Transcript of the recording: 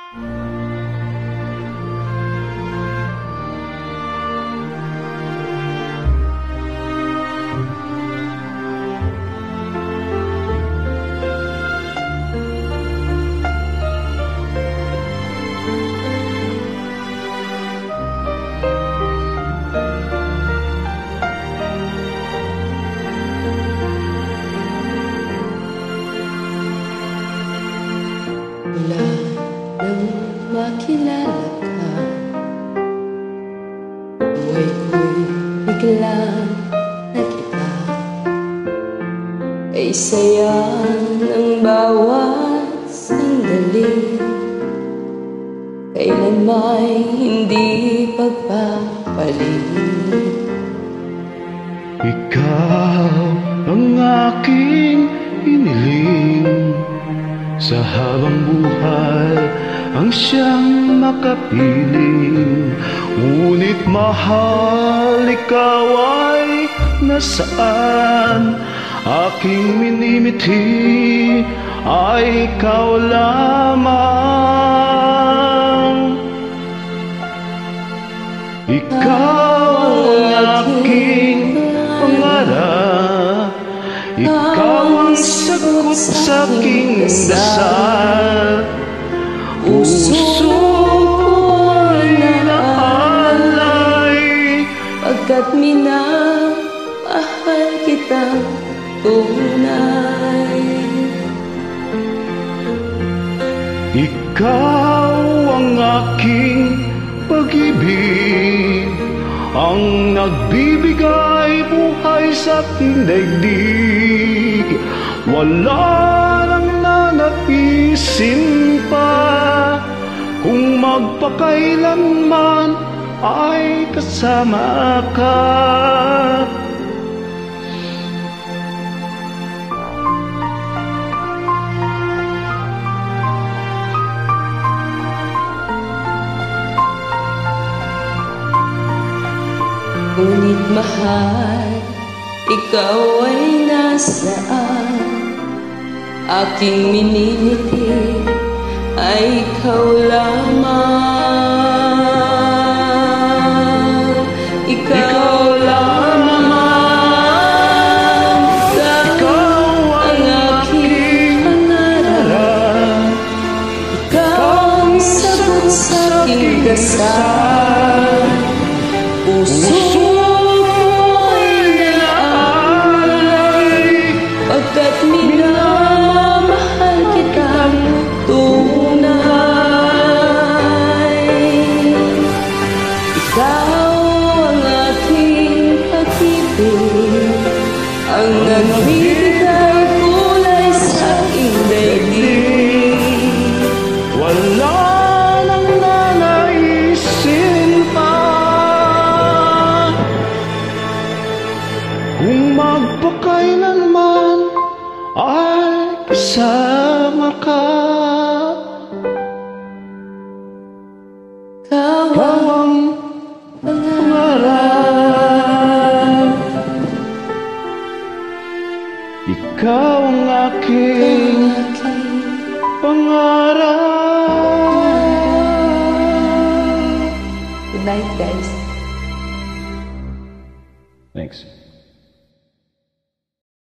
Mula nang makilala ka, buhay ko'y biglang nakita. Ay saya ng bawat sandali, kailan may hindi pagpapalit. Ikaw ang aking hiniling, sa habang buhay ang siyang makapiling. Ngunit mahal, ikaw ay nasaan? Aking minimiti ay ikaw lamang. Ikaw ang aking pangarap, ikaw ang sagot sa aking dasal. Puso ko ay naalay, pagkat minamahal kitang tunay. Ikaw ang aking pag-ibig, ang nagbibigay buhay sa aking daigdig. Wala nang nanaisin pa, kung magpakailanman ay kasama ka. Ngunit mahal, ikaw ay nasaan? Aking minimiti ay ikaw lamang. Ikaw lamang. Ikaw ang aking pangarap, ikaw ang sagot sa aking dasal. Puso pagkat minamahal kitang tunay. Ikaw ang aking pag-ibig, ang nagbibigay kulay sa aking daigdig. Wala nang nanaisin pa, kung magpakailanman ay kasama ka. Ikaw ang pangarap, ikaw ang aking pangarap. Good night, guys.